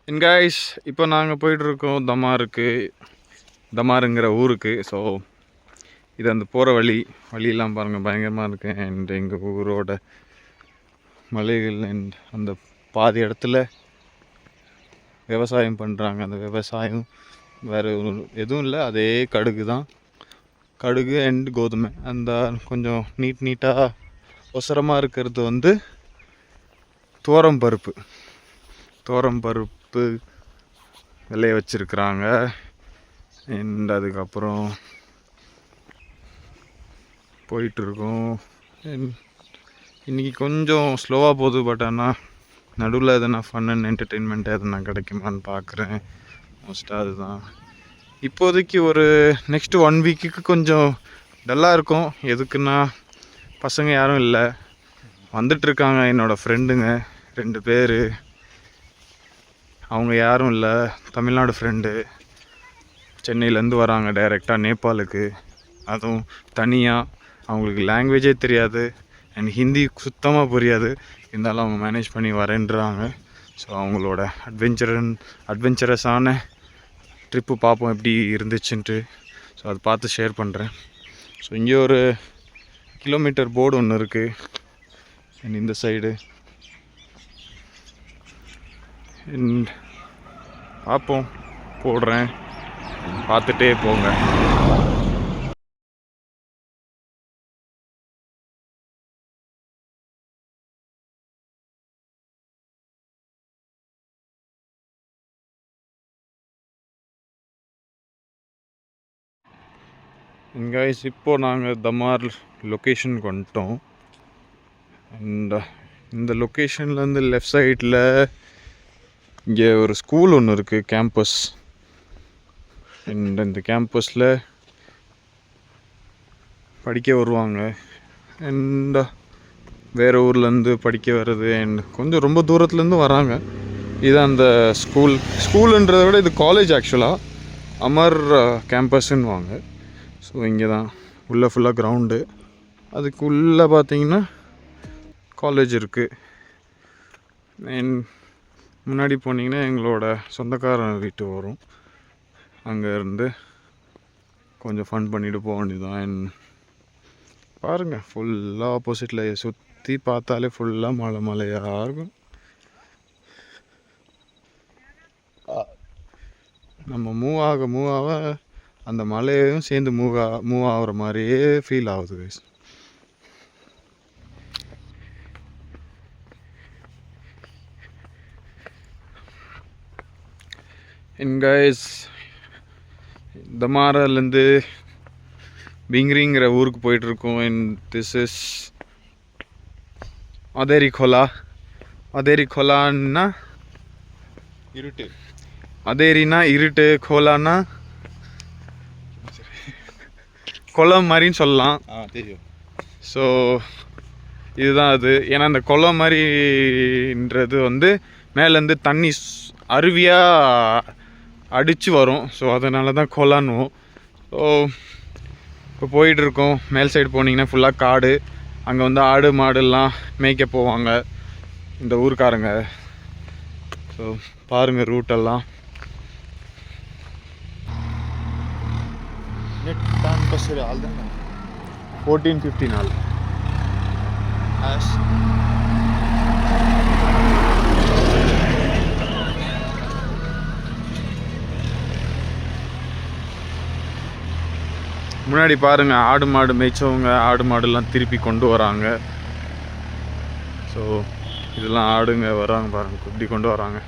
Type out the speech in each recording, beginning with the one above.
Guys இப்போ நாங்கள் போயிட்டுருக்கோம் தமாருங்கிற ஊருக்கு. ஸோ இது அந்த போகிற வழியெல்லாம் பாருங்கள் பயங்கரமாக இருக்கு. அண்ட் எங்கள் ஊரோட மலைகள் அண்ட் அந்த பாதி இடத்துல விவசாயம் பண்ணுறாங்க. அந்த விவசாயம் வேறு எதுவும் இல்லை, அதே கடுகு தான். கடுகு அண்ட் கோதுமை. அந்த கொஞ்சம் நீட்டாக ஒசரமாக இருக்கிறது வந்து துவரம் பருப்பு விளைய வச்சுருக்குறாங்க. அண்ட் அதுக்கப்புறம் போயிட்டுருக்கோம். இன்றைக்கி கொஞ்சம் ஸ்லோவாக போகுது. பட் ஆனால் நடுவில் எதனா ஃபன் அண்ட் என்டர்டெயின்மெண்ட் எதனா கிடைக்குமான்னு பார்க்குறேன். மோஸ்ட்டாக அதுதான் இப்போதைக்கு. ஒரு நெக்ஸ்ட்டு 1 வீக்குக்கு கொஞ்சம் டல்லாக இருக்கும். எதுக்குன்னா பசங்க யாரும் இல்லை, வந்துட்டுருக்காங்க என்னோடய ஃப்ரெண்டுங்க 2 பேர். அவங்க யாரும் இல்லை, தமிழ்நாடு ஃப்ரெண்டு சென்னையிலேருந்து வராங்க டைரெக்டாக நேபாளுக்கு. அதுவும் தனியாக. அவங்களுக்கு லாங்குவேஜே தெரியாது அண்ட் ஹிந்தி சுத்தமாக புரியாது. இருந்தாலும் அவங்க மேனேஜ் பண்ணி வரேன்றாங்க. ஸோ அவங்களோட அட்வென்ச்சரஸான ட்ரிப்பு பார்ப்போம் எப்படி இருந்துச்சுன்ட்டு. ஸோ அதை பார்த்து ஷேர் பண்ணுறேன். ஸோ இங்கே ஒரு கிலோமீட்டர் போர்டு ஒன்று இருக்குது. அண்ட் இந்த சைடு பார்ப்போம், போடுறேன், பார்த்துட்டே போங்க. கைஸ் இப்போது நாங்கள் தமார் லொக்கேஷனுக்கு வந்துட்டோம். அண்ட் இந்த லொக்கேஷன்லேருந்து லெஃப்ட் சைடில் இங்கே ஒரு ஸ்கூல் ஒன்று இருக்குது, கேம்பஸ். அண்ட் இந்த கேம்பஸில் படிக்க வருவாங்க. அண்ட் வேறு ஊர்லேருந்து படிக்க வர்றது அண்ட் கொஞ்சம் ரொம்ப தூரத்துலேருந்து வராங்க. இதுதான் அந்த ஸ்கூலுன்றதை விட இது காலேஜ் ஆக்சுவலாக. அமர் கேம்பஸ்ன்னு வாங்க. ஸோ இங்கே தான் உள்ளே ஃபுல்லாக கிரவுண்டு. அதுக்குள்ளே பார்த்தீங்கன்னா காலேஜ் இருக்குது. அண்ட் முன்னாடி போனீங்கன்னா எங்களோட சொந்தக்காரன் வீட்டு வரும். அங்கேருந்து கொஞ்சம் ஃபன் பண்ணிவிட்டு போக வேண்டியதான். அண்ட் பாருங்கள், ஃபுல்லாக ஆப்போசிட்டில் சுற்றி பார்த்தாலே ஃபுல்லாக மலையாக இருக்கும். நம்ம மூவ் ஆக அந்த மலையும் சேர்ந்து மூவ் ஆகிற மாதிரியே ஃபீல் ஆகுது கைஸ். அண்ட் கைஸ் தமாராலேருந்து பிங்ரிங்கிற ஊருக்கு போயிட்டுருக்கோம். அண்ட் திஸ் இஸ் அதேரி கோலான்னா இருட்டு, அதேரினா இருட்டு, கோலான்னா குளம் மாதிரின்னு சொல்லலாம். தெரியும். ஸோ இதுதான் அது. ஏன்னா அந்த குளம் மாதிரின்றது வந்து மேலேருந்து தண்ணி அருவியாக அடித்து வரும். ஸோ அதனால தான் குளம்னுவோம். ஸோ இப்போ போயிட்டுருக்கோம். மேல் சைடு போனீங்கன்னா ஃபுல்லாக காடு. அங்கே வந்து ஆடு மாடுலாம் மேய்க்க போவாங்க இந்த ஊருக்காரங்க. ஸோ பாருங்கள் ரூட்டெல்லாம். नेट टाइम कसरी हाल्दैन 14-15 हाल முன்னாடி பாருங்க ஆடு மாடு மேய்ச்சவங்க ஆடு மாடுலாம் திருப்பி கொண்டு வராங்க. ஸோ இதெல்லாம் ஆடுங்க வராங்க பாருங்க, இப்படி கொண்டு வராங்க.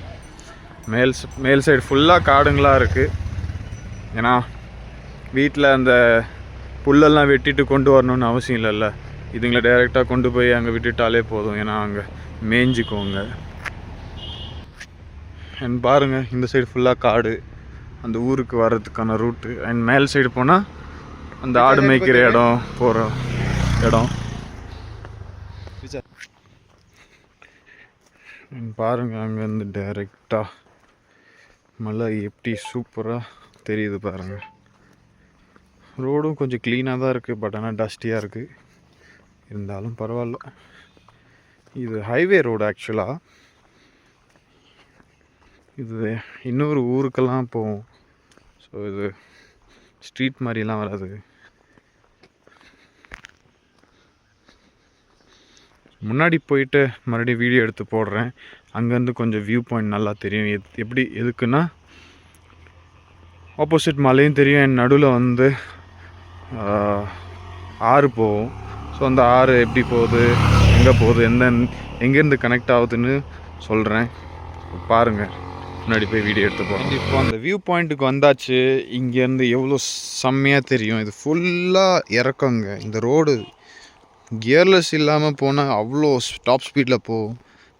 மேல் சைடு ஃபுல்லாக காடுங்களாக இருக்குது. ஏன்னா வீட்டில் அந்த புல்லெல்லாம் வெட்டிட்டு கொண்டு வரணுன்னு அவசியம் இல்லைல்ல. இதுங்களை டைரெக்டாக கொண்டு போய் அங்கே விட்டுட்டாலே போதும். ஏன்னா அங்கே மேய்ஞ்சிக்கோங்க. அண்ட் பாருங்கள் இந்த சைடு ஃபுல்லாக காடு. அந்த ஊருக்கு வர்றதுக்கான ரூட்டு. அண்ட் மேல் சைடு போனால் அந்த ஆடு மேய்க்கிற இடம் போகிற இடம். பாருங்கள் அங்கேருந்து டைரெக்டாக மலை எப்படி சூப்பராக தெரியுது பாருங்கள். ரோடும் கொஞ்சம் க்ளீனாக தான் இருக்குது. பட் ஆனால் டஸ்டியாக இருக்குது. இருந்தாலும் பரவாயில்ல. இது ஹைவே ரோடு ஆக்சுவலாக. இது இன்னொரு ஊருக்கெல்லாம் போகும். ஸோ இது ஸ்ட்ரீட் மாதிரிலாம் வராது. முன்னாடி போயிட்டு மறுபடியும் வீடியோ எடுத்து போடுறேன். அங்கேருந்து கொஞ்சம் வியூ பாயிண்ட் நல்லா தெரியும். எப்படி எதுக்குன்னா ஆப்போசிட் மலையும் தெரியும், என் நடுவில் வந்து ஆறு போகும். ஸோ அந்த ஆறு எப்படி போகுது, எங்கே போகுது, எங்கேருந்து கனெக்ட் ஆகுதுன்னு சொல்கிறேன். பாருங்கள், முன்னாடி போய் வீடியோ எடுத்து போகிறோம். இப்போ அந்த வியூ பாயிண்ட்டுக்கு வந்தாச்சு. இங்கேருந்து எவ்வளோ செம்மையாக தெரியும். இது ஃபுல்லாக இறக்கங்க. இந்த ரோடு கியர்லெஸ் இல்லாமல் போனால் அவ்வளோ டாப் ஸ்பீடில் போகும்,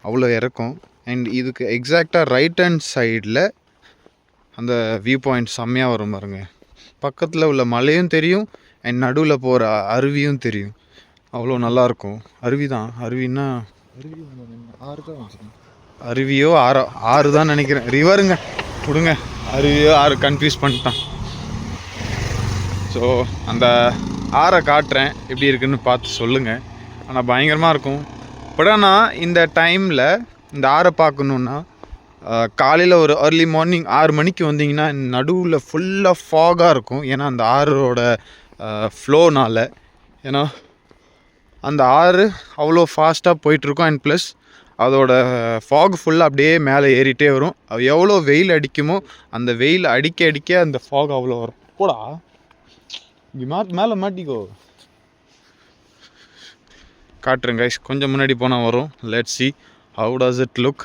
அவ்வளோ இறக்கும். அண்ட் இதுக்கு எக்ஸாக்டாக ரைட் ஹேண்ட் சைடில் அந்த வியூ பாயிண்ட் செம்மையாக வரும் பாருங்க. பக்கத்தில் உள்ள மலையும் தெரியும், அண்ட் நடுவில் போகிற அருவியும் தெரியும். அவ்வளோ நல்லாயிருக்கும். அருவி தான், அருவின்னா அருவியோ ஆறு தான் நினைக்கிறேன். ரிவருங்க, விடுங்க, அருவியோ ஆறு கன்ஃபியூஸ் பண்ணிட்டான். ஸோ அந்த ஆறை காட்டுறேன், எப்படி இருக்குன்னு பார்த்து சொல்லுங்கள். ஆனால் பயங்கரமாக இருக்கும். பட் ஆனால் இந்த டைமில் இந்த ஆறை பார்க்கணுன்னா காலையில் ஒரு ஏர்லி மார்னிங் 6 மணிக்கு வந்தீங்கன்னா நடுவில் ஃபுல்லாக ஃபாகாக இருக்கும். ஏன்னா அந்த ஆறோட ஃப்ளோனால், ஏன்னா அந்த ஆறு அவ்வளோ ஃபாஸ்ட்டாக போயிட்டுருக்கும். அண்ட் ப்ளஸ் அதோட ஃபாக் ஃபுல்லாக அப்படியே மேலே ஏறிட்டே வரும். எவ்வளோ வெயில் அடிக்குமோ அந்த வெயில் அடிக்க அடிக்க அந்த ஃபாக் அவ்வளோ வரும். போடா இங்கே மேலே மாட்டிக்கோ. காட்டுறேன் கைஸ், கொஞ்சம் முன்னாடி போனால் வரும். Let's see how does it look.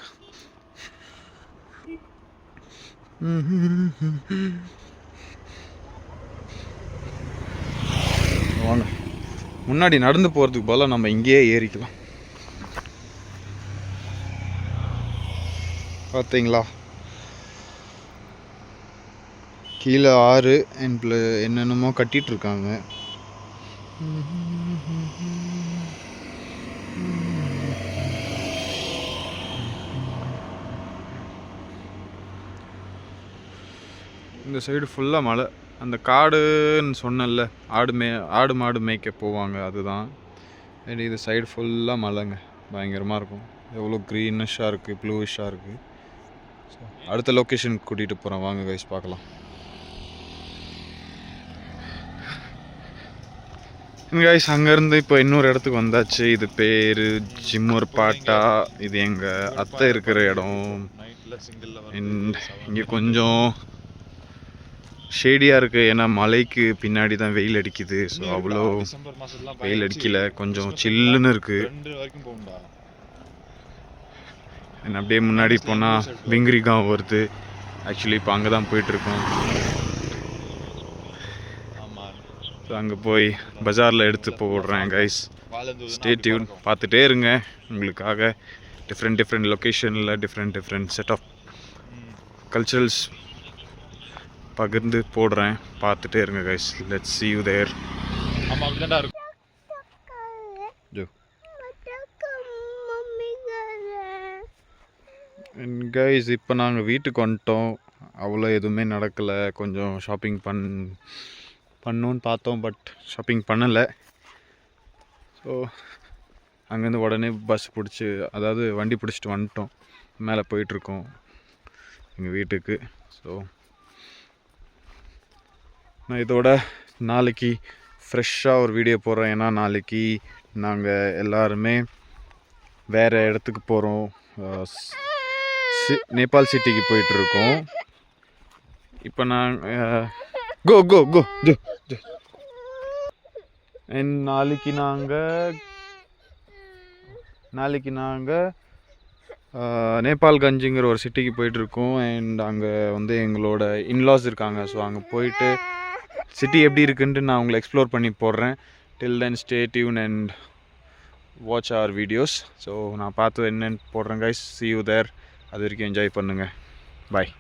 வாங்க, முன்னாடி நடந்து போகிறதுக்கு போல நம்ம இங்கேயே ஏறிக்கலாம். பார்த்தீங்களா, கீழே ஆறு அண்ட் என்னென்னமோ கட்டிகிட்ருக்காங்க. இந்த சைடு ஃபுல்லாக மலை. அந்த காடுன்னு சொன்னல, ஆடு மாடு மேய்க்க போவாங்க, அதுதான். அண்ட் இது சைடு ஃபுல்லாக மலைங்க. பயங்கரமாக இருக்கும். எவ்வளோ க்ரீனிஷாக இருக்குது, ப்ளூவிஷாக இருக்குது. ஸோ அடுத்த லொக்கேஷனுக்கு கூட்டிகிட்டு போகிறேன், வாங்க கைஸ் பார்க்கலாம். கைஸ் அங்கேருந்து இப்போ இன்னொரு இடத்துக்கு வந்தாச்சு. இது பேர் ஜிம்மர் பாட்டா. இது எங்கள் அத்தை இருக்கிற இடம். இங்கே கொஞ்சம் ஷேடியாக இருக்குது, ஏன்னா மலைக்கு பின்னாடி தான் வெயில் அடிக்குது. ஸோ அவ்வளோ வெயில் அடிக்கல, கொஞ்சம் சில்லுன்னு இருக்குது. என்ன அப்படியே முன்னாடி போனால் விங்கிரிகாம் வருது. ஆக்சுவலி இப்போ அங்கே தான் போயிட்டுருக்கோம். ஸோ அங்கே போய் பஜாரில் எடுத்து போடுறேன் கைஸ். ஸ்டே டியூன், பார்த்துட்டே இருங்க. உங்களுக்காக டிஃப்ரெண்ட் லொக்கேஷனில் டிஃப்ரெண்ட் செட் ஆஃப் கல்ச்சரல்ஸ் பகிர்ந்து போடுறேன். பார்த்துட்டே இருங்க guys. Let's see you there. ஆமாம், அப்படி தான் இருக்கும். கைஸ் இப்போ நாங்கள் வீட்டுக்கு வந்துட்டோம். அவ்வளோ எதுவுமே நடக்கலை. கொஞ்சம் ஷாப்பிங் பண்ணணுன்னு பார்த்தோம், பட் ஷாப்பிங் பண்ணலை. ஸோ அங்கேருந்து உடனே பஸ் பிடிச்சி, அதாவது வண்டி பிடிச்சிட்டு வந்துட்டோம். மேலே போயிட்டுருக்கோம் எங்கள் வீட்டுக்கு. ஸோ நான் இதோட நாளைக்கு ஃப்ரெஷ்ஷாக ஒரு வீடியோ போடுறேன். ஏன்னா நாளைக்கு நாங்கள் எல்லாருமே வேறு இடத்துக்கு போகிறோம். நேபாள் சிட்டிக்கு போயிட்டுருக்கோம். இப்போ நாங்கள் கோ நாளைக்கு நாங்கள் நேபாள்கஞ்சுங்கிற ஒரு சிட்டிக்கு போயிட்டுருக்கோம். அண்ட் அங்கே வந்து எங்களோட இன்லாஸ் இருக்காங்க. ஸோ அங்கே போயிட்டு சிட்டி எப்படி இருக்குன்ட்டு நான் உங்களை எக்ஸ்ப்ளோர் பண்ணி போடுறேன். Till then stay tune and watch our videos. So நான் பார்த்து என்னென்னு போடுறேன் கைஸ். see you there. அது வரைக்கும் என்ஜாய் பண்ணுங்கள். பாய்.